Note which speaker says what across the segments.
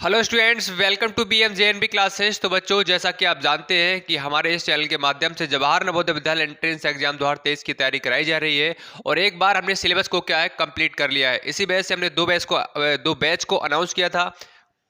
Speaker 1: Hello students, welcome to BM JNB classes. तो बच्चों, जैसा कि आप जानते हैं कि हमारे इस चैनल के माध्यम से जवाहर नवोदय विद्यालय एंट्रेंस एग्जाम 2023 की तैयारी कराई जा रही है। और एक बार हमने सिलेबस को क्या है कंप्लीट कर लिया है। इसी वजह से हमने दो बैच को अनाउंस किया था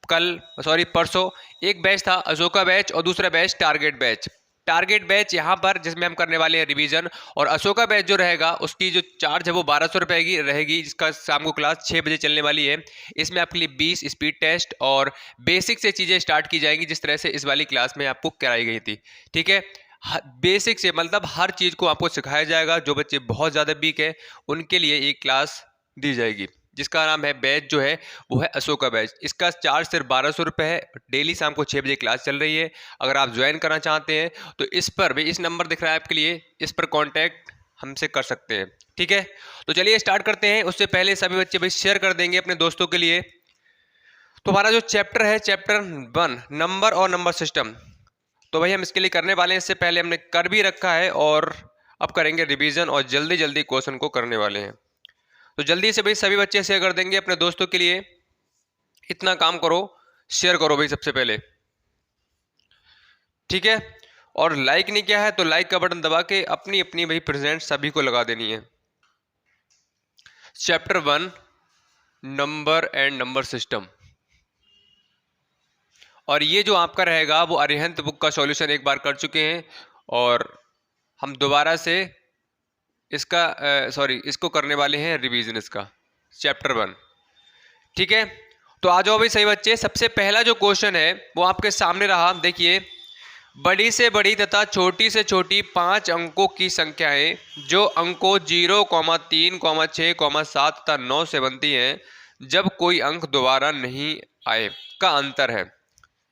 Speaker 1: कल, सॉरी परसों। एक बैच था अशोका बैच और दूसरा batch target batch. Target batch यहाँ पर जिसमें हम करने वाले हैं रिवीजन, और अशोका बैच जो रहेगा उसकी जो चार्ज है वो 1200 रुपये की रहेगी, जिसका शाम को क्लास 6 बजे चलने वाली है। इसमें आपके लिए 20 स्पीड टेस्ट और बेसिक से चीज़ें स्टार्ट की जाएंगी, जिस तरह से इस वाली क्लास में आपको कराई गई थी। ठीक है, बेसिक से मतलब हर चीज़ को आपको सिखाया जाएगा। जो बच्चे बहुत ज़्यादा वीक है उनके लिए एक क्लास दी जाएगी, जिसका नाम है बैच जो है वो है अशोका बैच। इसका चार्ज सिर्फ 1200 रुपये है। डेली शाम को 6 बजे क्लास चल रही है। अगर आप ज्वाइन करना चाहते हैं तो इस पर भी, इस नंबर दिख रहा है आपके लिए, इस पर कांटेक्ट हमसे कर सकते हैं। ठीक है, तो चलिए स्टार्ट करते हैं। उससे पहले सभी बच्चे भाई शेयर कर देंगे अपने दोस्तों के लिए। तो हमारा जो चैप्टर है, चैप्टर 1, नंबर और नंबर सिस्टम, तो भाई हम इसके लिए करने वाले हैं। इससे पहले हमने कर भी रखा है और अब करेंगे रिवीजन और जल्दी जल्दी क्वेश्चन को करने वाले हैं। तो जल्दी से भाई सभी बच्चे शेयर कर देंगे अपने दोस्तों के लिए। इतना काम करो, शेयर करो भाई सबसे पहले। ठीक है, और लाइक नहीं किया है तो लाइक का बटन दबा के अपनी अपनी भाई प्रेजेंट सभी को लगा देनी है। Chapter 1, number and number system. और ये जो आपका रहेगा वो अरिहंत बुक का सॉल्यूशन एक बार कर चुके हैं, और हम दोबारा से इसका इसको करने वाले हैं रिवीजन, इसका चैप्टर 1। ठीक है, तो आ जाओ भाई सही बच्चे। सबसे पहला जो क्वेश्चन है वो आपके सामने रहा, देखिए। बड़ी से बड़ी तथा छोटी से छोटी 5 अंकों की संख्याएं जो अंकों 0, 3, 6, 7 तथा 9 से बनती हैं, जब कोई अंक दोबारा नहीं आए का अंतर है।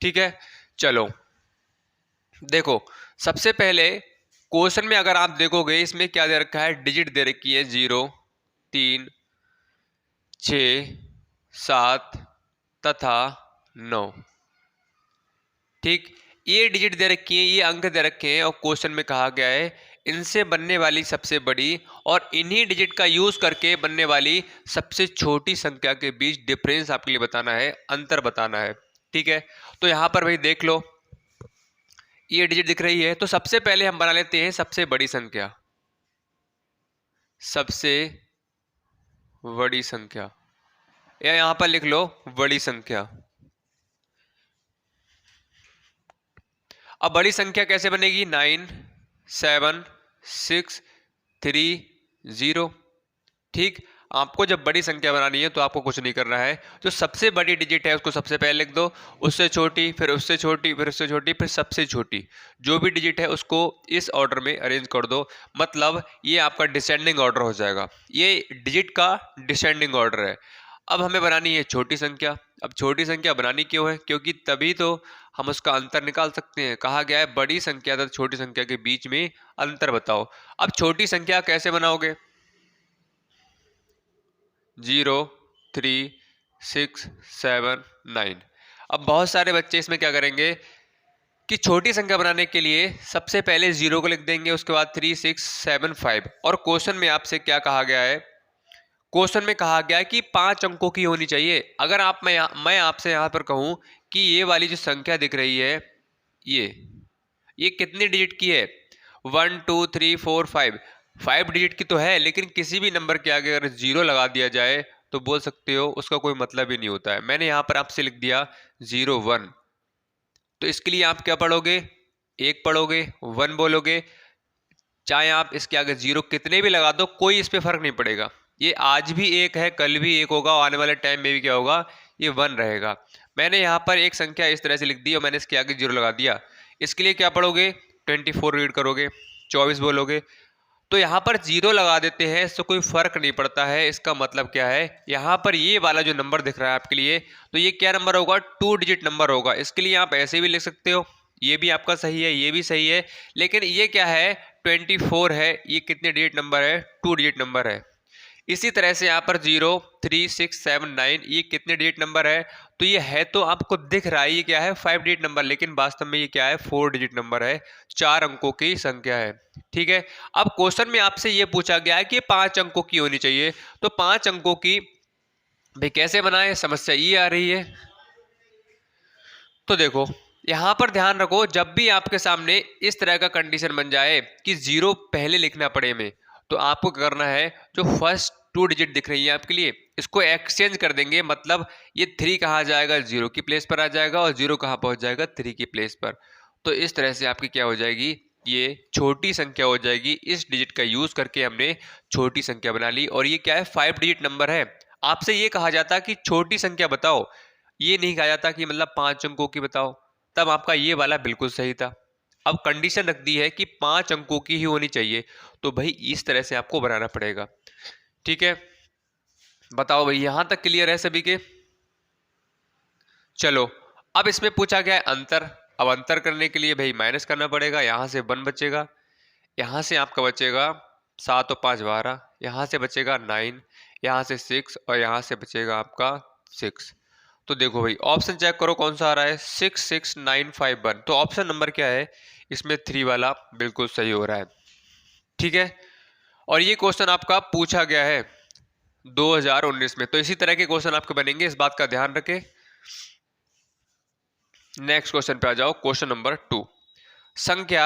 Speaker 1: ठीक है, चलो देखो। सबसे पहले क्वेश्चन में अगर आप देखोगे, इसमें क्या दे रखा है, डिजिट दे रखी है 0, 3, 6, 7 तथा 9। ठीक, ये डिजिट दे रखी है, ये अंक दे रखे हैं, और क्वेश्चन में कहा गया है इनसे बनने वाली सबसे बड़ी और इन्हीं डिजिट का यूज करके बनने वाली सबसे छोटी संख्या के बीच डिफरेंस आपके लिए बताना है, अंतर बताना है। ठीक है, तो यहां पर भाई देख लो, ये डिजिट दिख रही है। तो सबसे पहले हम बना लेते हैं सबसे बड़ी संख्या, सबसे बड़ी संख्या, या यहां पर लिख लो बड़ी संख्या। अब बड़ी संख्या कैसे बनेगी, 9, 7, 6, 3, 0। ठीक, आपको जब बड़ी संख्या बनानी है तो आपको कुछ नहीं करना है। जो सबसे बड़ी डिजिट है उसको सबसे पहले लिख दो, उससे छोटी, फिर उससे छोटी, फिर उससे छोटी, फिर सबसे छोटी। जो भी डिजिट है उसको इस ऑर्डर में अरेंज कर दो, मतलब ये आपका डिसेंडिंग ऑर्डर हो जाएगा। ये डिजिट का डिसेंडिंग ऑर्डर है। अब हमें बनानी है छोटी संख्या। अब छोटी संख्या बनानी क्यों है, क्योंकि तभी तो हम उसका अंतर निकाल सकते हैं। कहा गया है बड़ी संख्या तथा छोटी संख्या के बीच में अंतर बताओ। अब छोटी संख्या कैसे बनाओगे, 0, 3, 6, 7, 9। अब बहुत सारे बच्चे इसमें क्या करेंगे कि छोटी संख्या बनाने के लिए सबसे पहले 0 को लिख देंगे, उसके बाद 3, 6, 7, 5। और क्वेश्चन में आपसे क्या कहा गया है, क्वेश्चन में कहा गया है कि 5 अंकों की होनी चाहिए। अगर मैं आपसे यहाँ पर कहूँ कि ये वाली जो संख्या दिख रही है, ये कितने डिजिट की है, 1, 2, 3, 4, 5, 5 डिजिट की तो है। लेकिन किसी भी नंबर के आगे अगर 0 लगा दिया जाए तो बोल सकते हो उसका कोई मतलब ही नहीं होता है। मैंने यहाँ पर आपसे लिख दिया 0, 1, तो इसके लिए आप क्या पढ़ोगे, 1 पढ़ोगे, 1 बोलोगे। चाहे आप इसके आगे 0 कितने भी लगा दो, कोई इस पर फर्क नहीं पड़ेगा। ये आज भी 1 है, कल भी 1 होगा, और आने वाले टाइम में भी क्या होगा, ये 1 रहेगा। मैंने यहाँ पर एक संख्या इस तरह से लिख दी और मैंने इसके आगे 0 लगा दिया। इसके लिए क्या पढ़ोगे, 24 रीड करोगे, 24 बोलोगे। तो यहाँ पर 0 लगा देते हैं, इससे कोई फर्क नहीं पड़ता है। इसका मतलब क्या है, यहाँ पर ये वाला जो नंबर दिख रहा है आपके लिए, तो ये क्या नंबर होगा, 2 डिजिट नंबर होगा। इसके लिए आप ऐसे भी लिख सकते हो, ये भी आपका सही है, ये भी सही है। लेकिन ये क्या है, 24 है, ये कितने डिजिट नंबर है, 2 डिजिट नंबर है। इसी तरह से यहाँ पर 0, 3, 6, 7, 9, ये कितने डिजिट नंबर है, तो ये है तो आपको दिख रहा है ये क्या है, 5 डिजिट नंबर, लेकिन वास्तव में ये क्या है, 4 डिजिट नंबर है, 4 अंकों की संख्या है। ठीक है, अब क्वेश्चन में आपसे ये पूछा गया है कि 5 अंकों की होनी चाहिए, तो 5 अंकों की भाई कैसे बनाए, समस्या ये आ रही है। तो देखो यहां पर ध्यान रखो, जब भी आपके सामने इस तरह का कंडीशन बन जाए कि जीरो पहले लिखना पड़े में, तो आपको क्या करना है, जो फर्स्ट टू डिजिट दिख रही है आपके लिए, इसको एक्सचेंज कर देंगे। मतलब ये 3 कहाँ जाएगा, जीरो की प्लेस पर आ जाएगा, और जीरो कहाँ पहुंच जाएगा, 3 की प्लेस पर। तो इस तरह से आपकी क्या हो जाएगी, ये छोटी संख्या हो जाएगी। इस डिजिट का यूज करके हमने छोटी संख्या बना ली, और ये क्या है, 5 डिजिट नंबर है। आपसे ये कहा जाता कि छोटी संख्या बताओ, ये नहीं कहा जाता कि मतलब 5 अंकों की बताओ, तब आपका ये वाला बिल्कुल सही था। अब कंडीशन रख दी है कि 5 अंकों की ही होनी चाहिए, तो भाई इस तरह से आपको बनाना पड़ेगा। ठीक है, बताओ भाई यहां तक क्लियर है सभी के? चलो, अब इसमें पूछा गया है अंतर। अब अंतर करने के लिए भाई माइनस करना पड़ेगा, यहां से 1 बचेगा, यहां से आपका बचेगा 7 और 5 12, यहां से बचेगा 9, यहां से 6, और यहां से बचेगा आपका 6। तो देखो भाई ऑप्शन चेक करो कौन सा आ रहा है, 66951। तो ऑप्शन नंबर क्या है इसमें, 3 वाला बिल्कुल सही हो रहा है। ठीक है, और ये क्वेश्चन आपका पूछा गया है 2019 में, तो इसी तरह के क्वेश्चन आपके बनेंगे, इस बात का ध्यान रखें। नेक्स्ट क्वेश्चन पे आ जाओ, क्वेश्चन नंबर 2। संख्या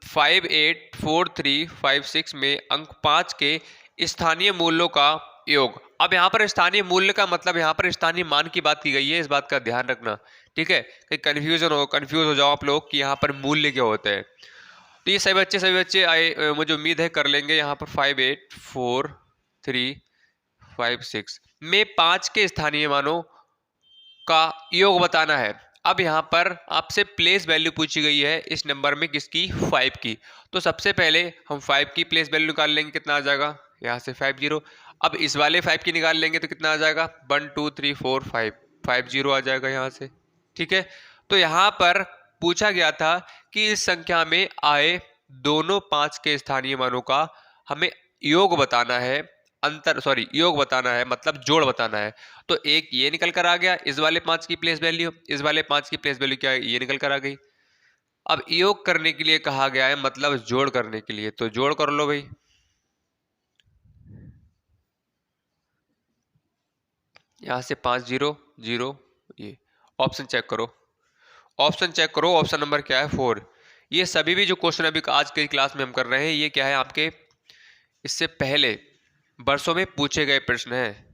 Speaker 1: 584356 में अंक 5 के स्थानीय मूल्यों का योग। अब यहां पर स्थानीय मूल्य का मतलब यहां पर स्थानीय मान की बात की गई है, इस बात का ध्यान रखना। ठीक है, कहीं कंफ्यूज हो जाओ आप लोग कि यहाँ पर मूल्य क्या होता है। तो ये सभी बच्चे आए, मुझे उम्मीद है कर लेंगे। यहाँ पर 584356 में 5 के स्थानीय मानों का योग बताना है। अब यहाँ पर आपसे प्लेस वैल्यू पूछी गई है इस नंबर में, किसकी, 5 की। तो सबसे पहले हम 5 की प्लेस वैल्यू निकाल लेंगे, कितना आ जाएगा, यहाँ से 50। अब इस वाले 5 की निकाल लेंगे तो कितना आ जाएगा, 1 2 3 4 5, 50 आ जाएगा यहाँ से। ठीक है, तो यहाँ पर पूछा गया था कि इस संख्या में आए दोनों 5 के स्थानीय मानों का हमें योग बताना है, योग बताना है, मतलब जोड़ बताना है। तो एक ये निकल कर आ गया, इस वाले 5 की प्लेस वैल्यू, इस वाले 5 की प्लेस वैल्यू क्या है, ये निकल कर आ गई। अब योग करने के लिए कहा गया है, मतलब जोड़ करने के लिए, तो जोड़ कर लो भाई। यहां से 5 0 0, ये ऑप्शन चेक करो, ऑप्शन नंबर क्या है, 4। ये सभी भी जो क्वेश्चन अभी आज के क्लास में हम कर रहे हैं, ये क्या है, आपके इससे पहले वर्षों में पूछे गए प्रश्न हैं।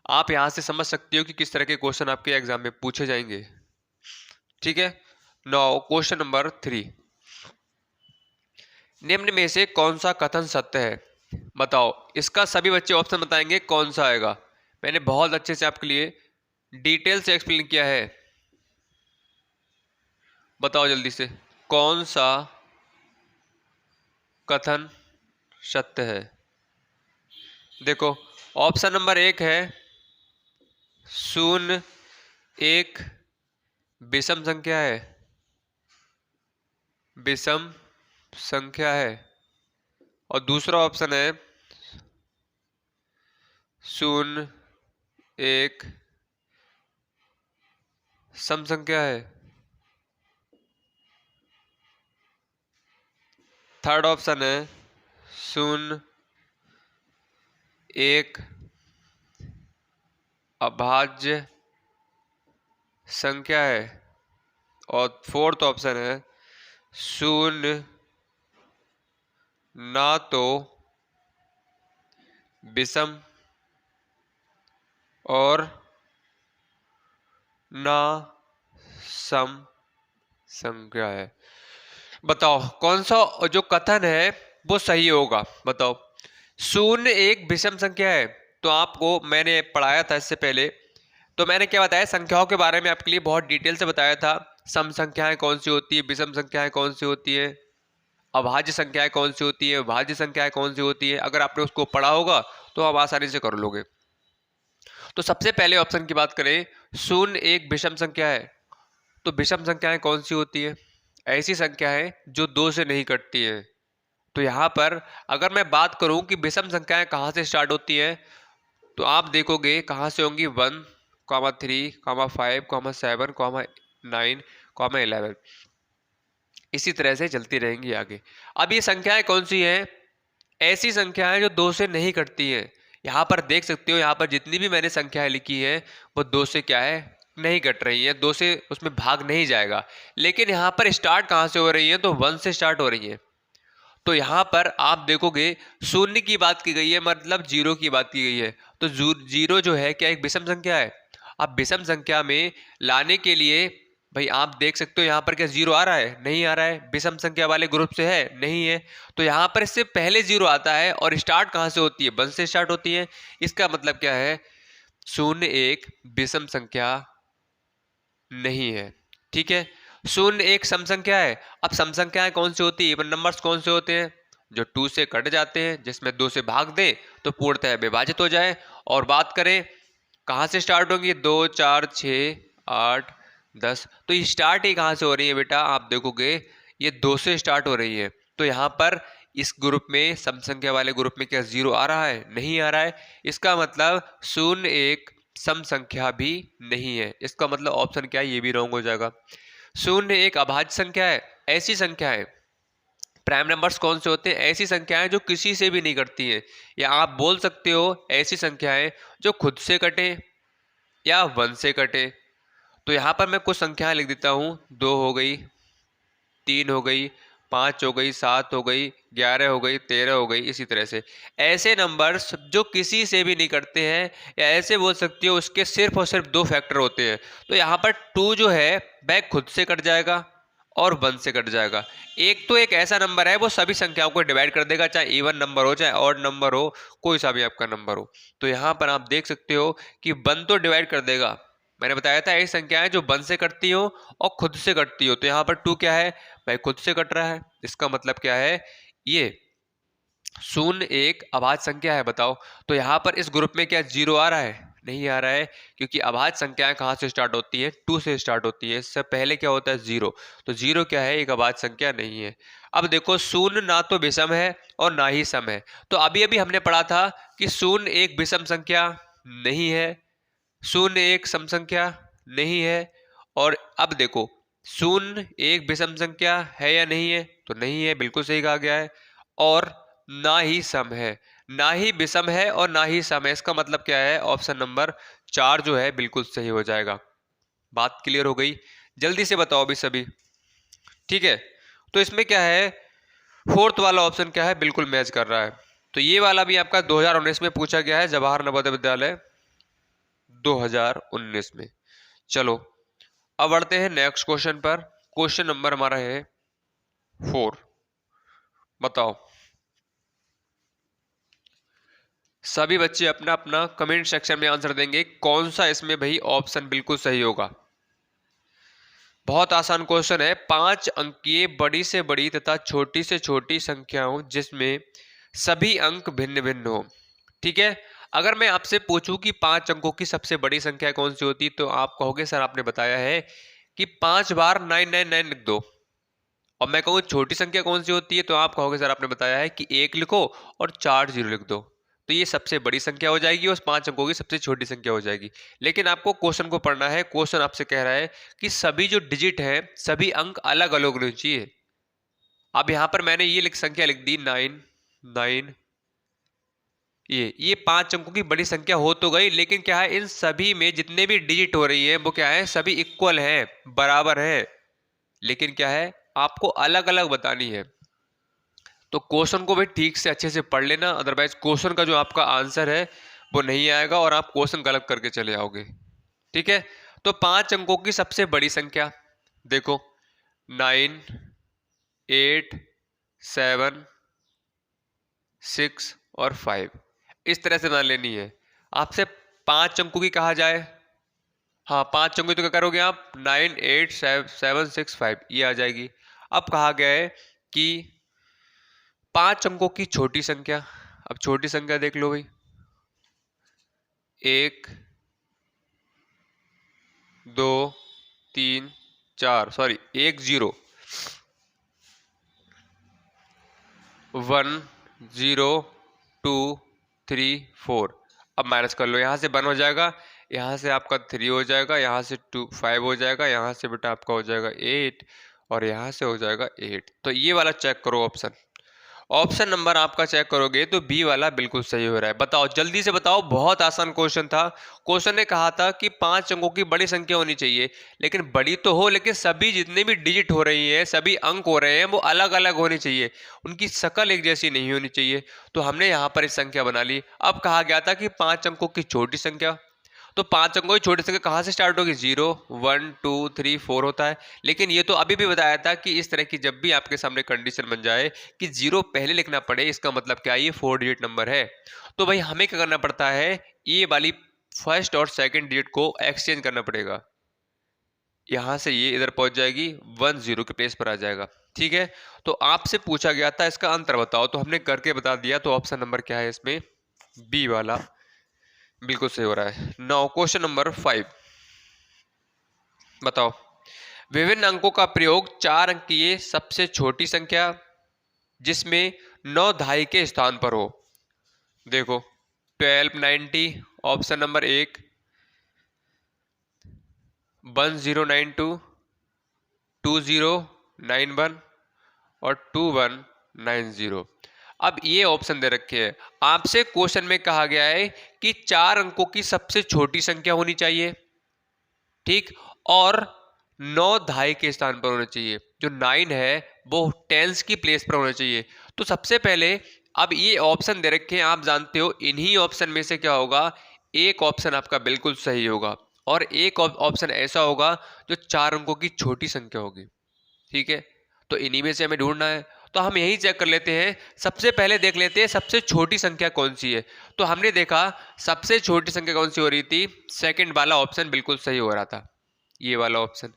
Speaker 1: आप यहां से समझ सकते हो कि किस तरह के क्वेश्चन आपके एग्जाम में पूछे जाएंगे। ठीक है, नाउ क्वेश्चन नंबर 3। निम्न में से कौन सा कथन सत्य है, बताओ। इसका सभी बच्चे ऑप्शन बताएंगे कौन सा आएगा। मैंने बहुत अच्छे से आपके लिए डिटेल से एक्सप्लेन किया है, बताओ जल्दी से कौन सा कथन सत्य है। देखो ऑप्शन नंबर 1 है, शून्य एक विषम संख्या है, विषम संख्या है। और दूसरा ऑप्शन है, शून्य एक सम संख्या है। थर्ड ऑप्शन है, शून्य एक अभाज्य संख्या है। और फोर्थ ऑप्शन है, शून्य ना तो विषम और ना सम संख्या है। बताओ कौन सा जो कथन है वो सही होगा, बताओ। शून्य एक विषम संख्या है, तो आपको मैंने पढ़ाया था इससे पहले, तो मैंने क्या बताया, संख्याओं के बारे में आपके लिए बहुत डिटेल से बताया था। सम संख्याएं कौन सी होती है, विषम संख्याएं कौन सी होती है, अभाज्य संख्याएं कौन सी होती है, भाज्य संख्याएं कौन सी होती है। अगर आपने उसको पढ़ा होगा तो आप आसानी से कर लोगे। तो सबसे पहले ऑप्शन की बात करें, शून्य एक विषम संख्या है, तो विषम संख्याएं कौन सी होती है, ऐसी संख्या है जो 2 से नहीं कटती है। तो यहाँ पर अगर मैं बात करूं कि विषम संख्याएं कहाँ से स्टार्ट होती हैं, तो आप देखोगे कहाँ से होंगी, 1 3 5 7 9 11, इसी तरह से चलती रहेंगी आगे। अब ये संख्याएं कौन सी हैं, ऐसी संख्याएं जो 2 से नहीं कटती हैं। यहाँ पर देख सकते हो, यहाँ पर जितनी भी मैंने संख्याएं लिखी है वो 2 से क्या है, नहीं कट रही है, 2 से उसमें भाग नहीं जाएगा। लेकिन यहाँ पर स्टार्ट कहाँ से हो रही है, तो 1 से स्टार्ट हो रही है। तो यहाँ पर आप देखोगे शून्य की बात की गई है, मतलब जीरो की बात की गई है। तो जीरो जो है क्या एक विषम संख्या है। अब विषम संख्या में लाने के लिए भाई आप देख सकते हो यहाँ पर क्या जीरो आ रहा है, नहीं आ रहा है। विषम संख्या वाले ग्रुप से है, नहीं है। तो यहाँ पर इससे पहले जीरो आता है और स्टार्ट कहाँ से होती है, 1 से स्टार्ट होती है। इसका मतलब क्या है, शून्य एक विषम संख्या नहीं है। ठीक है, शून्य एक सम संख्या है। अब सम संख्याएं कौन सी होती है, इवन नंबर्स कौन से होते हैं, जो 2 से कट जाते हैं, जिसमें 2 से भाग दे तो पूर्णतः विभाजित हो जाए। और बात करें कहाँ से स्टार्ट होंगी, 2 4 6 8 10, तो ये स्टार्ट ही कहाँ से हो रही है बेटा, आप देखोगे ये 2 से स्टार्ट हो रही है। तो यहाँ पर इस ग्रुप में सम संख्या वाले ग्रुप में क्या जीरो आ रहा है, नहीं आ रहा है। इसका मतलब शून्य एक सम संख्या भी नहीं है। इसका मतलब ऑप्शन क्या है, ये भी रॉन्ग हो जाएगा। शून्य एक अभाज्य संख्या है। ऐसी संख्या है, प्राइम नंबर्स कौन से होते हैं, ऐसी संख्याएं जो किसी से भी नहीं कटती हैं, या आप बोल सकते हो ऐसी संख्याएं जो खुद से कटे या 1 से कटे। तो यहाँ पर मैं कुछ संख्याएं लिख देता हूँ, 2 हो गई, 3 हो गई, 5 हो गई, 7 हो गई, 11 हो गई, 13 हो गई। इसी तरह से ऐसे नंबर्स जो किसी से भी नहीं करते हैं, या ऐसे बोल सकते हो उसके सिर्फ और सिर्फ 2 फैक्टर होते हैं। तो यहाँ पर 2 जो है वह खुद से कट जाएगा और 1 से कट जाएगा। एक तो एक ऐसा नंबर है वो सभी संख्याओं को डिवाइड कर देगा, चाहे इवन नंबर हो चाहे ऑड नंबर हो, कोई सा भी आपका नंबर हो। तो यहाँ पर आप देख सकते हो कि 1 तो डिवाइड कर देगा। मैंने बताया था ऐसी संख्याएं जो 1 से कटती हो और खुद से कटती हो। तो यहाँ पर 2 क्या है भाई, खुद से कट रहा है। इसका मतलब क्या है, ये शून्य एक अभाज्य संख्या है। बताओ, तो यहाँ पर इस ग्रुप में क्या जीरो आ रहा है, नहीं आ रहा है, क्योंकि अभाज्य संख्याएं कहाँ से स्टार्ट होती है, 2 से स्टार्ट होती है। इससे पहले क्या होता है, जीरो। तो जीरो क्या है, एक अभाज्य संख्या नहीं है। अब देखो शून्य ना तो विषम है और ना ही सम है। तो अभी अभी हमने पढ़ा था कि शून्य एक विषम संख्या नहीं है, शून्य एक सम संख्या नहीं है। और अब देखो शून्य एक विषम संख्या है या नहीं है, तो नहीं है, बिल्कुल सही कहा गया है। और ना ही सम है, ना ही विषम है और ना ही सम है। इसका मतलब क्या है, ऑप्शन नंबर 4 जो है बिल्कुल सही हो जाएगा। बात क्लियर हो गई, जल्दी से बताओ अभी सभी। ठीक है, तो इसमें क्या है, फोर्थ वाला ऑप्शन क्या है, बिल्कुल मैच कर रहा है। तो ये वाला भी आपका 2019 में पूछा गया है, जवाहर नवोदय विद्यालय 2019 में। चलो अब बढ़ते हैं नेक्स्ट क्वेश्चन पर। क्वेश्चन नंबर हमारा है 4। बताओ सभी बच्चे अपना अपना कमेंट सेक्शन में आंसर देंगे, कौन सा इसमें भाई ऑप्शन बिल्कुल सही होगा। बहुत आसान क्वेश्चन है। 5 अंकीय बड़ी से बड़ी तथा छोटी से छोटी संख्याओं जिसमें सभी अंक भिन्न भिन्न हो। ठीक है, अगर मैं आपसे पूछूं कि 5 अंकों की सबसे बड़ी संख्या कौन सी होती, तो आप कहोगे सर आपने बताया है कि 5 बार 999 लिख दो। और मैं कहूँ छोटी संख्या कौन सी होती है, तो आप कहोगे सर आपने बताया है कि 1 लिखो और 4 जीरो लिख दो। तो ये सबसे बड़ी संख्या हो जाएगी और 5 अंकों की सबसे छोटी संख्या हो जाएगी। लेकिन आपको क्वेश्चन को पढ़ना है। क्वेश्चन आपसे कह रहा है कि सभी जो डिजिट हैं, सभी अंक अलग अलग होने चाहिए। अब यहां पर मैंने ये संख्या लिख दी 9 ये 5 अंकों की बड़ी संख्या हो तो गई, लेकिन क्या है, इन सभी में जितने भी डिजिट हो रही है वो क्या है, सभी इक्वल है, बराबर है। लेकिन क्या है, आपको अलग अलग बतानी है। तो क्वेश्चन को भी ठीक से अच्छे से पढ़ लेना, अदरवाइज क्वेश्चन का जो आपका आंसर है वो नहीं आएगा और आप क्वेश्चन गलत करके चले आओगे। ठीक है, तो 5 अंकों की सबसे बड़ी संख्या देखो 9 8 7 6 और 5, इस तरह से बना लेनी है। आपसे 5 अंकों की कहा जाए, हाँ 5 अंकों की तो क्या करोगे आप, 9 8 7 6 5 ये आ जाएगी। अब कहा गया है कि 5 अंकों की छोटी संख्या। अब छोटी संख्या देख लो भाई, 1 2 3 4, सॉरी 1 0 1 0 2 3 4। अब माइनस कर लो, यहाँ से 1 हो जाएगा, यहाँ से आपका 3 हो जाएगा, यहाँ से 2 5 हो जाएगा, यहाँ से बेटा आपका हो जाएगा 8 और यहाँ से हो जाएगा 8। तो ये वाला चेक करो ऑप्शन। ऑप्शन नंबर आपका चेक करोगे तो बी वाला बिल्कुल सही हो रहा है। बताओ, जल्दी से बताओ, बहुत आसान क्वेश्चन था। क्वेश्चन ने कहा था कि 5 अंकों की बड़ी संख्या होनी चाहिए, लेकिन बड़ी तो हो, लेकिन सभी जितने भी डिजिट हो रही है, सभी अंक हो रहे हैं, वो अलग अलग होनी चाहिए, उनकी शक्ल एक जैसी नहीं होनी चाहिए। तो हमने यहाँ पर इस संख्या बना ली। अब कहा गया था कि 5 अंकों की छोटी संख्या, तो 5 अंकों की छोटी संख्या कहाँ से स्टार्ट होगी? 0 1 2 3 4 होता है। लेकिन ये तो अभी भी बताया था कि इस तरह की जब भी आपके सामने कंडीशन बन जाए कि 0 पहले लिखना पड़े, इसका मतलब क्या है? ये 4 डिजिट नंबर है। तो भाई हमें क्या करना पड़ता है? ये वाली फर्स्ट और सेकंड डिजिट को एक्सचेंज करना पड़ेगा। यहां से ये इधर पहुंच जाएगी, 1 0 के प्लेस पर आ जाएगा। ठीक है, तो आपसे पूछा गया था इसका अंतर बताओ, तो हमने करके बता दिया। तो ऑप्शन नंबर क्या है इसमें? बी वाला बिल्कुल सही हो रहा है। नाउ क्वेश्चन नंबर 5, बताओ, विभिन्न अंकों का प्रयोग 4 अंक की ये सबसे छोटी संख्या जिसमें 9 दहाई के स्थान पर हो। देखो, 1290 ऑप्शन नंबर 1, 1092, 2091 और 2190। अब ये ऑप्शन दे रखे हैं। आपसे क्वेश्चन में कहा गया है कि 4 अंकों की सबसे छोटी संख्या होनी चाहिए, ठीक, और 9 दहाई के स्थान पर होना चाहिए। जो 9 है वो टेंस की प्लेस पर होना चाहिए। तो सबसे पहले, अब ये ऑप्शन दे रखे हैं, आप जानते हो इन्हीं ऑप्शन में से क्या होगा? एक ऑप्शन आपका बिल्कुल सही होगा और एक ऑप्शन ऐसा होगा जो 4 अंकों की छोटी संख्या होगी। ठीक है, तो इन्हीं में से हमें ढूंढना है। तो हम यही चेक कर लेते हैं। सबसे पहले देख लेते हैं सबसे छोटी संख्या कौन सी है। तो हमने देखा सबसे छोटी संख्या कौन सी हो रही थी? सेकंड वाला ऑप्शन बिल्कुल सही हो रहा था। ये वाला ऑप्शन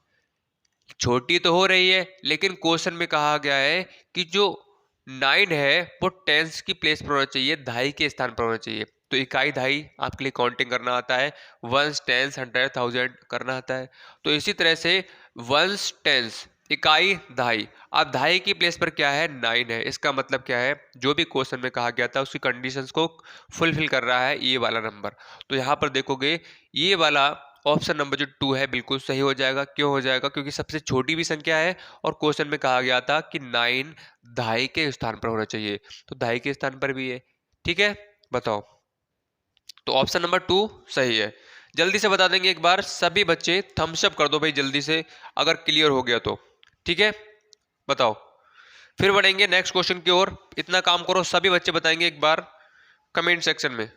Speaker 1: छोटी तो हो रही है, लेकिन क्वेश्चन में कहा गया है कि जो 9 है वो टेंस की प्लेस पर होना चाहिए, दहाई के स्थान पर होना चाहिए। तो इकाई दहाई आपके लिए काउंटिंग करना आता है, वंस टेंस हंड्रेड थाउजेंड करना आता है। तो इसी तरह से वंस टेंस इकाई दहाई, अब दहाई की प्लेस पर क्या है? 9 है। इसका मतलब क्या है? जो भी क्वेश्चन में कहा गया था उसकी कंडीशंस को फुलफिल कर रहा है ये वाला नंबर। तो यहाँ पर देखोगे ये वाला ऑप्शन नंबर जो 2 है बिल्कुल सही हो जाएगा। क्यों हो जाएगा? क्योंकि सबसे छोटी भी संख्या है और क्वेश्चन में कहा गया था कि 9 दहाई के स्थान पर होना चाहिए, तो दहाई के स्थान पर भी है। ठीक है, बताओ, तो ऑप्शन नंबर 2 सही है। जल्दी से बता देंगे एक बार, सभी बच्चे थम्स अप कर दो भाई जल्दी से, अगर क्लियर हो गया तो। ठीक है, बताओ, फिर बढ़ेंगे नेक्स्ट क्वेश्चन की ओर। इतना काम करो, सभी बच्चे बताएंगे एक बार कमेंट सेक्शन में।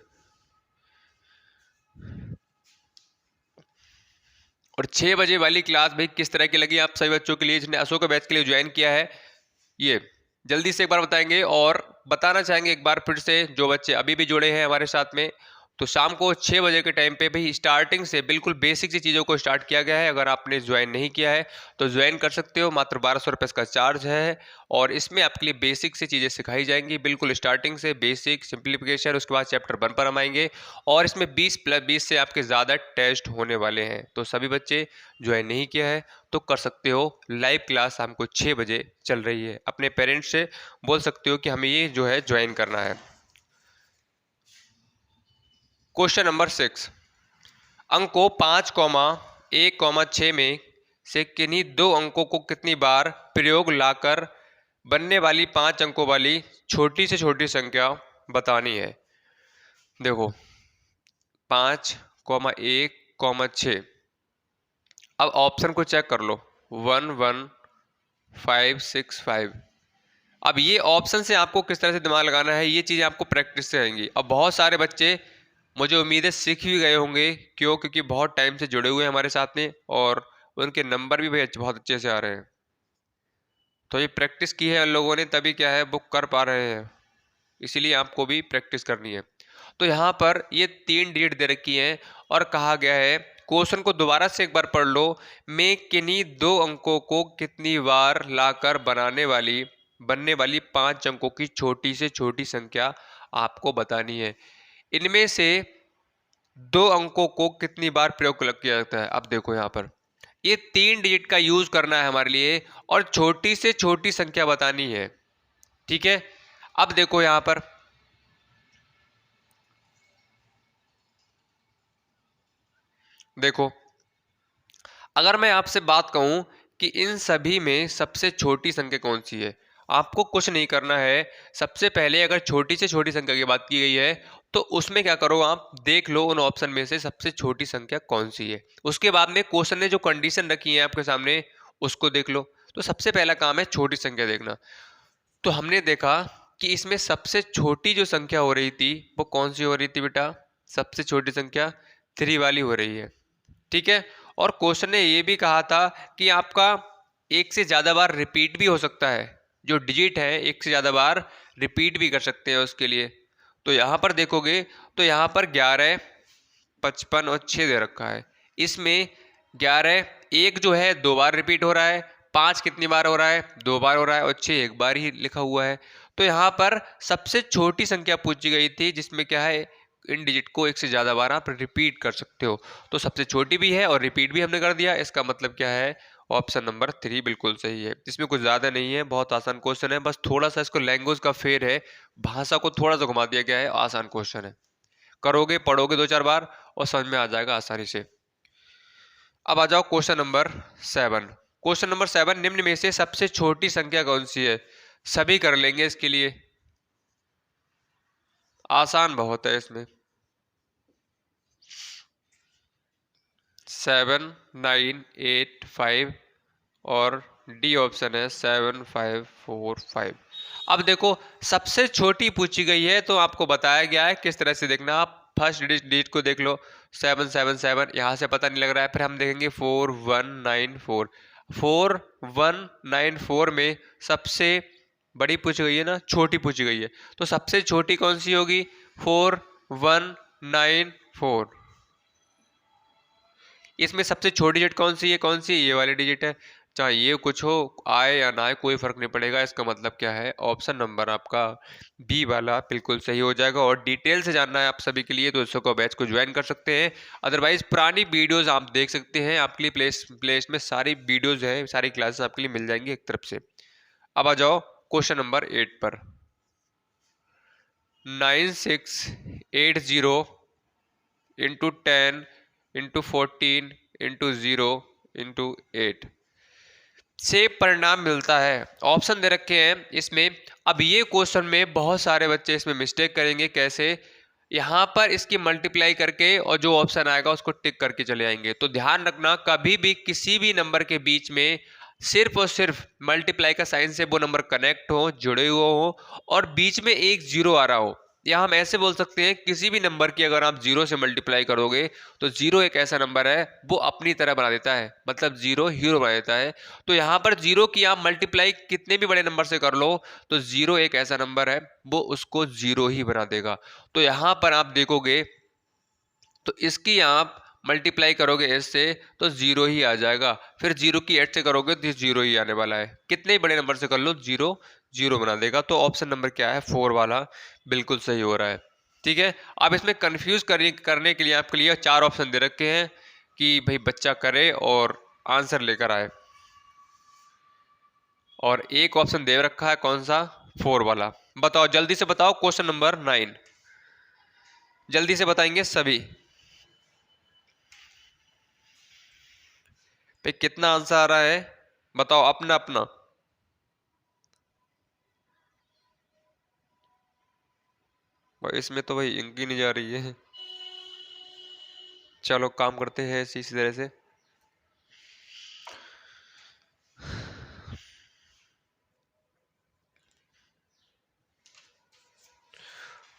Speaker 1: और 6 बजे वाली क्लास भाई किस तरह की लगी आप सभी बच्चों के लिए जिसने अशोक बैच के लिए ज्वाइन किया है? ये जल्दी से एक बार बताएंगे। और बताना चाहेंगे एक बार फिर से, जो बच्चे अभी भी जुड़े हैं हमारे साथ में, तो शाम को 6 बजे के टाइम पे भाई स्टार्टिंग से बिल्कुल बेसिक सी चीज़ों को स्टार्ट किया गया है। अगर आपने ज्वाइन नहीं किया है तो ज्वाइन कर सकते हो, मात्र 1200 रुपये इसका चार्ज है। और इसमें आपके लिए बेसिक सी चीज़ें सिखाई जाएंगी, बिल्कुल स्टार्टिंग से बेसिक सिंप्लीफिकेशन, उसके बाद चैप्टर 1 पर हम आएंगे। और इसमें 20+20 से आपके ज़्यादा टेस्ट होने वाले हैं। तो सभी बच्चे ज्वाइन नहीं किया है तो कर सकते हो। लाइव क्लास शाम को 6 बजे चल रही है। अपने पेरेंट्स से बोल सकते हो कि हमें ये जो है ज्वाइन करना है। क्वेश्चन नंबर 6, अंकों 5,1,6 में से किन्हीं दो अंकों को कितनी बार प्रयोग लाकर बनने वाली 5 अंकों वाली छोटी से छोटी संख्या बतानी है। देखो, 5,1,6, अब ऑप्शन को चेक कर लो, 1,1,5,6,5। अब ये ऑप्शन से आपको किस तरह से दिमाग लगाना है, ये चीज़ें आपको प्रैक्टिस से आएंगी। अब बहुत सारे बच्चे, मुझे उम्मीद है, सीख भी गए होंगे। क्यों? क्योंकि बहुत टाइम से जुड़े हुए हैं हमारे साथ में और उनके नंबर भी भाई बहुत अच्छे से आ रहे हैं। तो ये प्रैक्टिस की है उन लोगों ने, तभी क्या है बुक कर पा रहे हैं। इसीलिए आपको भी प्रैक्टिस करनी है। तो यहाँ पर ये 3 डिजिट दे रखी हैं और कहा गया है, क्वेश्चन को दोबारा से एक बार पढ़ लो, मैं किन्हीं दो अंकों को कितनी बार लाकर बनने वाली 5 अंकों की छोटी से छोटी संख्या आपको बतानी है। इनमें से 2 अंकों को कितनी बार प्रयोग किया जाता है? अब देखो यहाँ पर ये 3 डिजिट का यूज करना है हमारे लिए और छोटी से छोटी संख्या बतानी है। ठीक है, अब देखो यहाँ पर, देखो, अगर मैं आपसे बात कहूं कि इन सभी में सबसे छोटी संख्या कौन सी है, आपको कुछ नहीं करना है। सबसे पहले अगर छोटी से छोटी संख्या की बात की गई है तो उसमें क्या करो, आप देख लो उन ऑप्शन में से सबसे छोटी संख्या कौन सी है। उसके बाद में क्वेश्चन ने जो कंडीशन रखी है आपके सामने उसको देख लो। तो सबसे पहला काम है छोटी संख्या देखना। तो हमने देखा कि इसमें सबसे छोटी जो संख्या हो रही थी वो कौन सी हो रही थी बेटा? सबसे छोटी संख्या 3 वाली हो रही है, ठीक है। और क्वेश्चन ने ये भी कहा था कि आपका एक से ज्यादा बार रिपीट भी हो सकता है, जो डिजिट है एक से ज्यादा बार रिपीट भी कर सकते हैं उसके लिए। तो यहां पर देखोगे तो यहां पर 11, 55 और 6 दे रखा है। इसमें 11 एक जो है 2 बार रिपीट हो रहा है, 5 कितनी बार हो रहा है? 2 बार हो रहा है, और 6 एक बार ही लिखा हुआ है। तो यहाँ पर सबसे छोटी संख्या पूछी गई थी जिसमें क्या है, इन डिजिट को एक से ज्यादा बार आप रिपीट कर सकते हो। तो सबसे छोटी भी है और रिपीट भी हमने कर दिया। इसका मतलब क्या है, ऑप्शन नंबर 3 बिल्कुल सही है। इसमें कुछ ज्यादा नहीं है, बहुत आसान क्वेश्चन है, बस थोड़ा सा इसको लैंग्वेज का फेर है, भाषा को थोड़ा सा घुमा दिया गया है। आसान क्वेश्चन है, करोगे पढ़ोगे 2-4 बार और समझ में आ जाएगा आसानी से। अब आ जाओ क्वेश्चन नंबर 7। क्वेश्चन नंबर 7, निम्न में से सबसे छोटी संख्या कौन सी है? सभी कर लेंगे इसके लिए, आसान बहुत है इसमें। 7, 9, 8, 5 और डी ऑप्शन है 7, 5, 4, 5। अब देखो सबसे छोटी पूछी गई है तो आपको बताया गया है किस तरह से देखना। आप फर्स्ट डिजिट को देख लो, 777, यहाँ से पता नहीं लग रहा है। फिर हम देखेंगे 4194, 4194 में सबसे बड़ी पूछी गई है ना, छोटी पूछी गई है, तो सबसे छोटी कौन सी होगी? 4194। इसमें सबसे छोटी डिजिट कौन सी है? कौन सी? ये वाली डिजिट है। चाहे ये कुछ हो, आए या ना आए कोई फर्क नहीं पड़ेगा। इसका मतलब क्या है, ऑप्शन नंबर आपका बी वाला बिल्कुल सही हो जाएगा। और डिटेल से जानना है आप सभी के लिए तो इसको को बैच को ज्वाइन कर सकते हैं। अदरवाइज पुरानी वीडियोस आप देख सकते हैं, आपके लिए प्लेलिस्ट में सारी वीडियोज है, सारी क्लासेस आपके लिए मिल जाएंगी एक तरफ से। अब आ जाओ क्वेश्चन नंबर 8 पर। 9680 इंटू 10 इंटू 14 इंटू 0 इंटू 8 से परिणाम मिलता है। ऑप्शन दे रखे हैं इसमें। अब ये क्वेश्चन में बहुत सारे बच्चे इसमें मिस्टेक करेंगे। कैसे? यहाँ पर इसकी मल्टीप्लाई करके और जो ऑप्शन आएगा उसको टिक करके चले आएंगे। तो ध्यान रखना, कभी भी किसी भी नंबर के बीच में सिर्फ और सिर्फ मल्टीप्लाई का साइन से वो नंबर कनेक्ट हो, जुड़े हुए हो, और बीच में एक जीरो आ रहा हो, या हम ऐसे बोल सकते हैं किसी भी नंबर की अगर आप जीरो से मल्टीप्लाई करोगे तो जीरो एक ऐसा नंबर है वो अपनी तरह बना देता है, मतलब जीरो हीरो बना देता है। तो यहाँ पर जीरो की आप मल्टीप्लाई कितने भी बड़े नंबर से कर लो तो जीरो एक ऐसा नंबर है वो उसको जीरो ही बना देगा। तो यहाँ पर आप देखोगे तो इसकी आप मल्टीप्लाई करोगे एस से तो जीरो ही आ जाएगा। फिर जीरो की 8 से करोगे तो जीरो ही आने वाला है। कितने ही बड़े नंबर से कर लो जीरो जीरो बना देगा। तो ऑप्शन नंबर क्या है, 4 वाला बिल्कुल सही हो रहा है। ठीक है। अब इसमें कंफ्यूज करने के लिए आपके लिए 4 ऑप्शन दे रखे हैं कि भाई बच्चा करे और आंसर लेकर आए। और एक ऑप्शन दे रखा है कौन सा, 4 वाला। बताओ जल्दी से बताओ क्वेश्चन नंबर 9, जल्दी से बताएंगे सभी पे कितना आंसर आ रहा है, बताओ अपना अपना। भाई इसमें तो भाई इंकी नहीं जा रही है। चलो काम करते हैं इसी तरह से।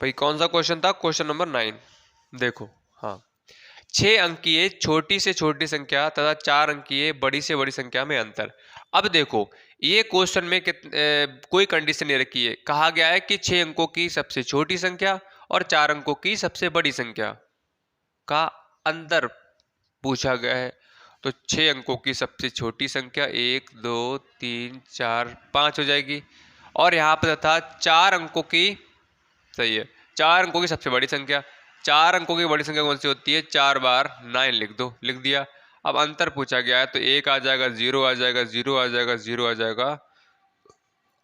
Speaker 1: भाई कौन सा क्वेश्चन था? क्वेश्चन नंबर 9 देखो। हाँ, 6 अंकीय छोटी से छोटी संख्या तथा 4 अंकीय बड़ी से बड़ी संख्या में अंतर। अब देखो ये क्वेश्चन में कोई कंडीशन नहीं रखी है। कहा गया है कि 6 अंकों की सबसे छोटी संख्या और 4 अंकों की सबसे बड़ी संख्या का अंतर पूछा गया है। तो 6 अंकों की सबसे छोटी संख्या 1, 2, 3, 4, 5 हो जाएगी। और यहाँ पर था 4 अंकों की, सही है, 4 अंकों की सबसे बड़ी संख्या। 4 अंकों की बड़ी संख्या कौन सी होती है? 4 बार 9 लिख दो, लिख दिया। अब अंतर पूछा गया है तो 1 आ जाएगा, 0 आ जाएगा, 0 आ जाएगा, 0 आ जाएगा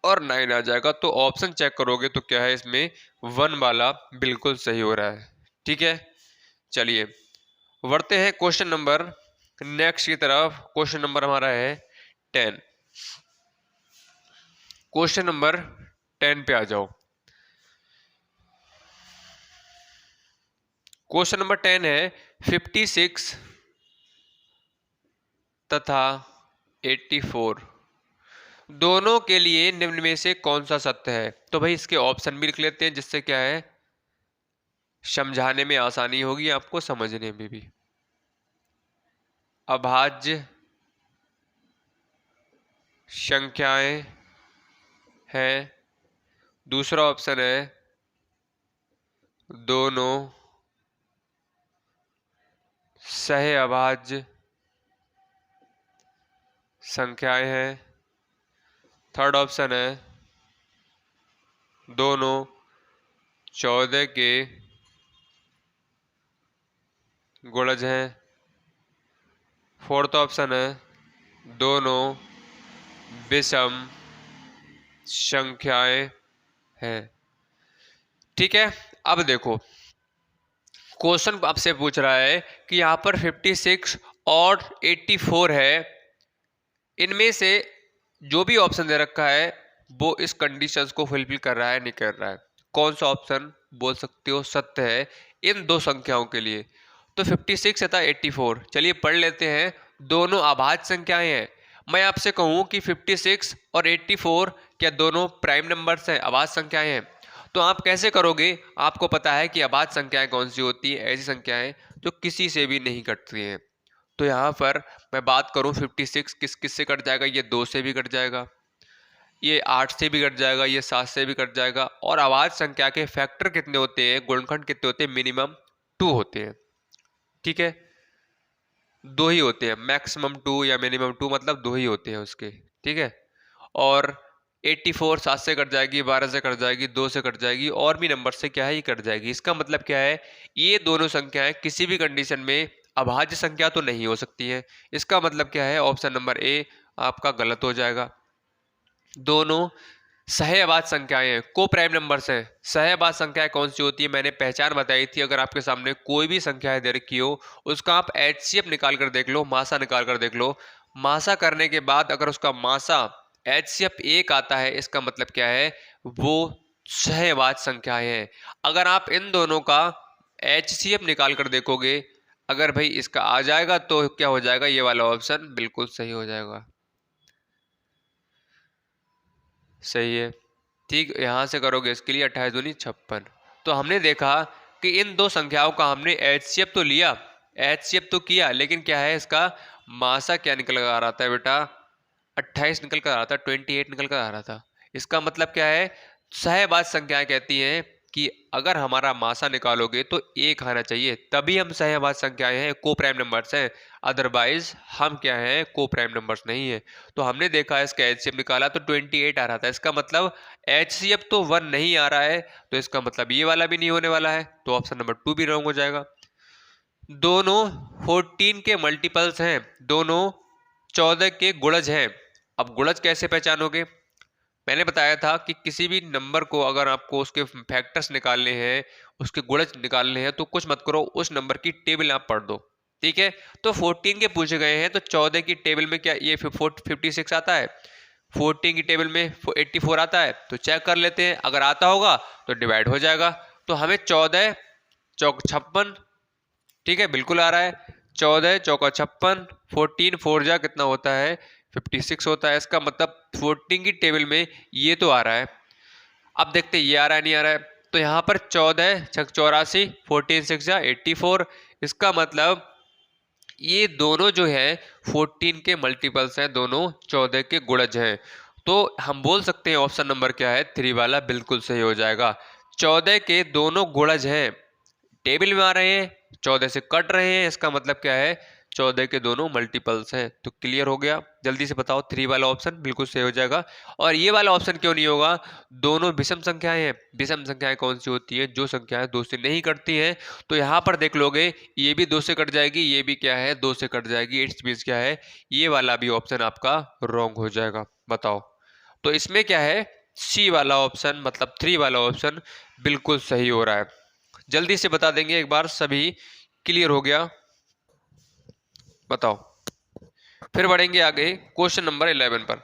Speaker 1: और 9 आ जाएगा। तो ऑप्शन चेक करोगे तो क्या है इसमें, 1 वाला बिल्कुल सही हो रहा है। ठीक है। चलिए बढ़ते हैं क्वेश्चन नंबर नेक्स्ट की तरफ। क्वेश्चन नंबर हमारा है 10। क्वेश्चन नंबर 10 पे आ जाओ। क्वेश्चन नंबर 10 है 56 तथा 84 दोनों के लिए निम्न में से कौन सा सत्य है। तो भाई इसके ऑप्शन भी लिख लेते हैं, जिससे क्या है समझाने में आसानी होगी, आपको समझने में भी। अभाज्य संख्याएं हैं, दूसरा ऑप्शन है दोनों सह अभाज्य संख्याएं हैं, थर्ड ऑप्शन है दोनों 14 के गुणज हैं, फोर्थ ऑप्शन है दोनों विषम संख्याएं हैं। ठीक है, अब देखो क्वेश्चन आपसे पूछ रहा है कि यहाँ पर 56 और 84 है, इनमें से जो भी ऑप्शन दे रखा है वो इस कंडीशंस को फुलफिल कर रहा है नहीं कर रहा है। कौन सा ऑप्शन बोल सकते हो सत्य है इन दो संख्याओं के लिए। तो 56 तथा 84 चलिए पढ़ लेते हैं, दोनों अभाज्य संख्याएं हैं। मैं आपसे कहूं कि 56 और 84 क्या दोनों प्राइम नंबर्स हैं, अभाज्य संख्याएं हैं, तो आप कैसे करोगे। आपको पता है कि अभाज्य संख्याएं कौन सी होती हैं, ऐसी संख्याएं जो किसी से भी नहीं कटती हैं। तो यहाँ पर मैं बात करूँ 56 किस किस से कट जाएगा, ये 2 से भी कट जाएगा, ये 8 से भी कट जाएगा, ये 7 से भी कट जाएगा। और अभाज्य संख्या के फैक्टर कितने होते हैं, गुणनखंड कितने होते हैं, मिनिमम 2 होते हैं। ठीक है, 2 ही होते हैं, मैक्सिमम 2 या मिनिमम 2, मतलब 2 ही होते हैं उसके। ठीक है, और 84 7 से कट जाएगी, 12 से कट जाएगी, 2 से कट जाएगी, और भी नंबर से क्या है ये कट जाएगी। इसका मतलब क्या है, ये दोनों संख्याएं किसी भी कंडीशन में अभाज्य संख्या तो नहीं हो सकती है। इसका मतलब क्या है, ऑप्शन नंबर ए आपका गलत हो जाएगा। दोनों सह अभाज्य संख्याएं हैं, को प्राइम नंबर्स हैं। सह अभाज्य संख्याएं कौन सी होती है, मैंने पहचान बताई थी। अगर आपके सामने कोई भी संख्याएं दे रखी हो, उसका आप एचसीएफ निकाल कर देख लो, मासा निकाल कर देख लो। मासा करने के बाद अगर उसका मासा एचसीएफ 1 आता है, इसका मतलब क्या है, वो सह अभाज्य संख्याएं हैं। अगर आप इन दोनों का एचसीएफ निकाल कर देखोगे, अगर भाई इसका आ जाएगा तो क्या हो जाएगा, ये वाला ऑप्शन बिल्कुल सही हो जाएगा। सही है, ठीक, यहां से करोगे इसके लिए 28 दूनी 56। तो हमने देखा कि इन दो संख्याओं का हमने एचसीएफ तो लिया, एचसीएफ तो किया, लेकिन क्या है इसका मासा क्या निकल कर आ रहा था बेटा, 28 निकल कर आ रहा था, 28 निकल कर आ रहा था। इसका मतलब क्या है, सहवाच्य संख्याएं कहती हैं कि अगर हमारा मासा निकालोगे तो 1 आना चाहिए, तभी हम सहवाच्य संख्याएं हैं, को प्राइम नंबर्स हैं। अदरवाइज हम क्या हैं, को प्राइम नंबर्स नहीं है। तो हमने देखा इसका एचसीएफ निकाला तो 28 आ रहा था, इसका मतलब एचसीएफ तो 1 नहीं आ रहा है, तो इसका मतलब ये वाला भी नहीं होने वाला है, तो ऑप्शन नंबर 2 भी रॉन्ग हो जाएगा। दोनों 14 के मल्टीपल्स हैं, दोनों 14 के गुणज हैं। अब गुणज कैसे पहचानोगे, मैंने बताया था कि किसी भी नंबर को अगर आपको उसके फैक्टर्स निकालने हैं, उसके गुणज निकालने हैं, तो कुछ मत करो, उस नंबर की टेबल आप पढ़ दो। ठीक है, तो 14 के पूछे गए हैं, तो 14 की टेबल में क्या ये 56 आता है, 14 की टेबल में 84 आता है, तो चेक कर लेते हैं, अगर आता होगा तो डिवाइड हो जाएगा। तो हमें 14 चौक 56, ठीक है बिल्कुल आ रहा है, 14 चौका 56, 14 4 जा कितना होता है 56 होता है। इसका मतलब 14 की टेबल में ये तो आ रहा है। अब देखते हैं ये आ रहा है नहीं आ रहा है। तो यहाँ पर 14 छक 84, 14 6 जा 84। इसका मतलब ये दोनों जो है 14 के मल्टीपल्स हैं, दोनों 14 के गुणज हैं। तो हम बोल सकते हैं ऑप्शन नंबर क्या है, 3 वाला बिल्कुल सही हो जाएगा। 14 के दोनों गुणज हैं, टेबल में आ रहे हैं, 14 से कट रहे हैं, इसका मतलब क्या है 14 के दोनों मल्टीपल्स हैं। तो क्लियर हो गया, जल्दी से बताओ, 3 वाला ऑप्शन बिल्कुल सही हो जाएगा। और ये वाला ऑप्शन क्यों नहीं होगा, दोनों विषम संख्याएं हैं। विषम संख्याएं कौन सी होती है, जो संख्याएं 2 से नहीं कटती हैं। तो यहाँ पर देख लोगे ये भी 2 से कट जाएगी, ये भी क्या है 2 से कट जाएगी, इट्स मींस क्या है, ये वाला भी ऑप्शन आपका रॉन्ग हो जाएगा। बताओ, तो इसमें क्या है, सी वाला ऑप्शन मतलब 3 वाला ऑप्शन बिल्कुल सही हो रहा है। जल्दी से बता देंगे एक बार, सभी क्लियर हो गया, बताओ। फिर बढ़ेंगे आगे क्वेश्चन नंबर 11 पर।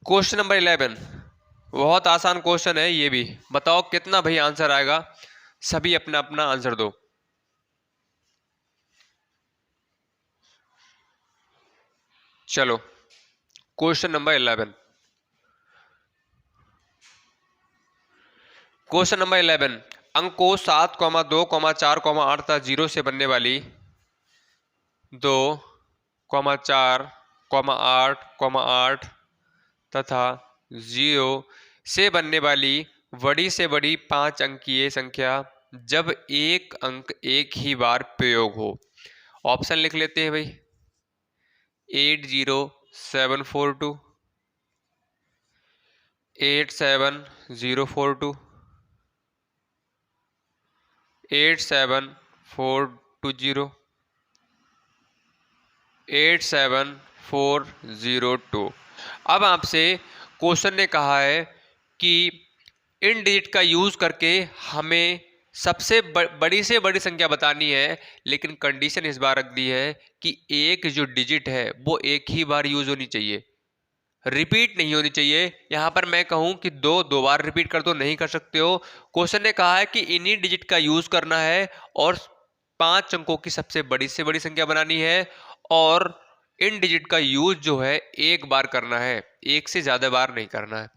Speaker 1: क्वेश्चन नंबर 11, बहुत आसान क्वेश्चन है ये भी। बताओ कितना भाई आंसर आएगा, सभी अपना अपना आंसर दो। चलो क्वेश्चन नंबर 11, क्वेश्चन नंबर 11, अंकों 7,2,4,8 तथा 0 से बनने वाली 2,4,8,8 तथा 0 से बनने वाली बड़ी से बड़ी 5 अंकीय संख्या जब एक अंक एक ही बार प्रयोग हो। ऑप्शन लिख लेते हैं भाई, 80742, 87042, 87420, 87402। अब आपसे क्वेश्चन ने कहा है कि इन डिजिट का यूज करके हमें सबसे बड़ी से बड़ी संख्या बतानी है, लेकिन कंडीशन इस बार रख दी है कि एक जो डिजिट है वो एक ही बार यूज होनी चाहिए, रिपीट नहीं होनी चाहिए। यहां पर मैं कहूं कि दो बार रिपीट कर दो, नहीं कर सकते हो। क्वेश्चन ने कहा है कि इन्हीं डिजिट का यूज करना है और 5 अंकों की सबसे बड़ी से बड़ी संख्या बनानी है, और इन डिजिट का यूज जो है एक बार करना है, एक से ज्यादा बार नहीं करना है।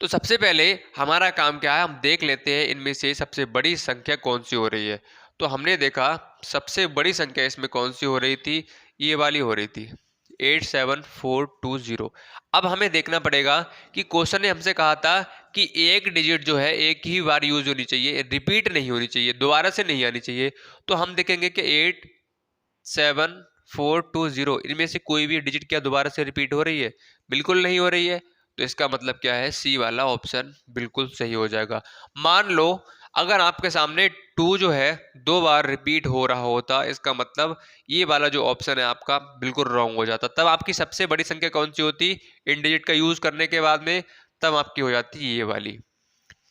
Speaker 1: तो सबसे पहले हमारा काम क्या है, हम देख लेते हैं इनमें से सबसे बड़ी संख्या कौन सी हो रही है। तो हमने देखा सबसे बड़ी संख्या इसमें कौन सी हो रही थी, ये वाली हो रही थी 87420। अब हमें देखना पड़ेगा कि क्वेश्चन ने हमसे कहा था कि एक डिजिट जो है एक ही बार यूज होनी चाहिए, रिपीट नहीं होनी चाहिए, दोबारा से नहीं आनी चाहिए। तो हम देखेंगे कि 87420 इनमें से कोई भी डिजिट क्या दोबारा से रिपीट हो रही है, बिल्कुल नहीं हो रही है। तो इसका मतलब क्या है, सी वाला ऑप्शन बिल्कुल सही हो जाएगा। मान लो अगर आपके सामने 2 जो है 2 बार रिपीट हो रहा होता, इसका मतलब ये वाला जो ऑप्शन है आपका बिल्कुल रॉन्ग हो जाता। तब आपकी सबसे बड़ी संख्या कौन सी होती, इन डिजिट का यूज करने के बाद में, तब आपकी हो जाती ये वाली।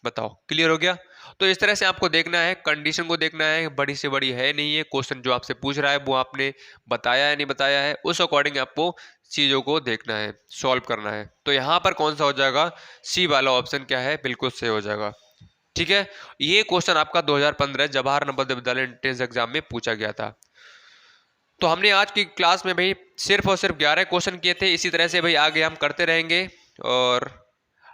Speaker 1: बताओ क्लियर हो गया। तो इस तरह से आपको देखना है, कंडीशन को देखना है, बड़ी से बड़ी है नहीं है, क्वेश्चन जो आपसे पूछ रहा है वो आपने बताया है नहीं बताया है, उस अकॉर्डिंग आपको चीजों को देखना है, सॉल्व करना है। तो यहाँ पर कौन सा हो जाएगा, सी वाला ऑप्शन क्या है, बिल्कुल सही हो जाएगा। ठीक है, ये क्वेश्चन आपका 2015 जवाहर नवोदय विद्यालय एंट्रेंस एग्जाम में पूछा गया था। तो हमने आज की क्लास में भाई सिर्फ और सिर्फ 11 क्वेश्चन किए थे। इसी तरह से भाई आगे हम करते रहेंगे, और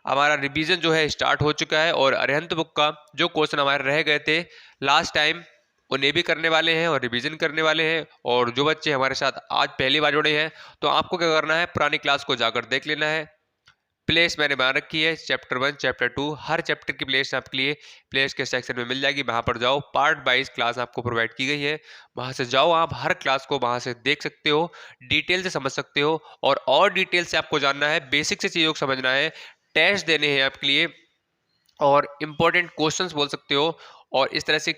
Speaker 1: हमारा रिवीजन जो है स्टार्ट हो चुका है, और अरिहंत बुक का जो क्वेश्चन हमारे रह गए थे लास्ट टाइम, उन्हें भी करने वाले हैं और रिवीजन करने वाले हैं। और जो बच्चे हमारे साथ आज पहली बार जुड़े हैं, तो आपको क्या करना है, पुरानी क्लास को जाकर देख लेना है। प्लेलिस्ट मैंने बना रखी है, चैप्टर 1 चैप्टर 2, हर चैप्टर की प्लेलिस्ट आपके लिए प्लेलिस्ट के सेक्शन में मिल जाएगी। वहां पर जाओ, पार्ट वाइज क्लास आपको प्रोवाइड की गई है, वहां से जाओ, आप हर क्लास को वहां से देख सकते हो, डिटेल से समझ सकते हो। और डिटेल से आपको जानना है, बेसिक से चीज़ों को समझना है, टेस्ट देने हैं आपके लिए, और इम्पोर्टेंट क्वेश्चंस बोल सकते हो। और इस तरह से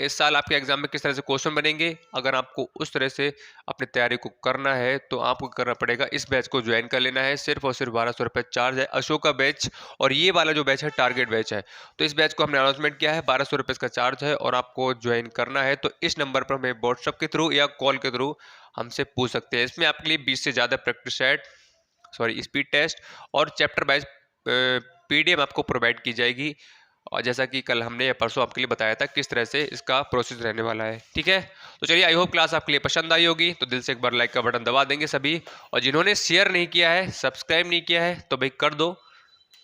Speaker 1: इस साल आपके एग्जाम में किस तरह से क्वेश्चन बनेंगे, अगर आपको उस तरह से अपनी तैयारी को करना है तो आपको करना पड़ेगा, इस बैच को ज्वाइन कर लेना है। सिर्फ और सिर्फ 1200 रुपये चार्ज है, अशोक का बैच, और ये वाला जो बैच है टारगेट बैच है। तो इस बैच को हमने अनाउंसमेंट किया है, 1200 रुपये इसका चार्ज है, और आपको ज्वाइन करना है तो इस नंबर पर हमें व्हाट्सअप के थ्रू या कॉल के थ्रू हमसे पूछ सकते हैं। इसमें आपके लिए 20 से ज़्यादा practice set, sorry speed test और चैप्टर वाइज पीडीएफ आपको प्रोवाइड की जाएगी। और जैसा कि कल हमने या परसों आपके लिए बताया था किस तरह से इसका प्रोसेस रहने वाला है। ठीक है, तो चलिए, आई होप क्लास आपके लिए पसंद आई होगी। तो दिल से एक बार लाइक का बटन दबा देंगे सभी, और जिन्होंने शेयर नहीं किया है, सब्सक्राइब नहीं किया है, तो भाई कर दो,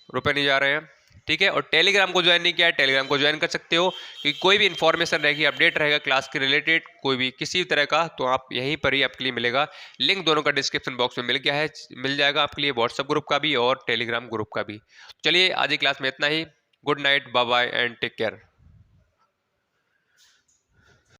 Speaker 1: रुपए नहीं जा रहे हैं। ठीक है, और टेलीग्राम को ज्वाइन नहीं किया है, टेलीग्राम को ज्वाइन कर सकते हो, कि कोई भी इंफॉर्मेशन रहेगी, अपडेट रहेगा क्लास के रिलेटेड, कोई भी किसी तरह का, तो आप यहीं पर ही आपके लिए मिलेगा। लिंक दोनों का डिस्क्रिप्शन बॉक्स में मिल जाएगा आपके लिए, व्हाट्सएप ग्रुप का भी और टेलीग्राम ग्रुप का भी। चलिए आज की क्लास में इतना ही। Good night, bye bye and take care.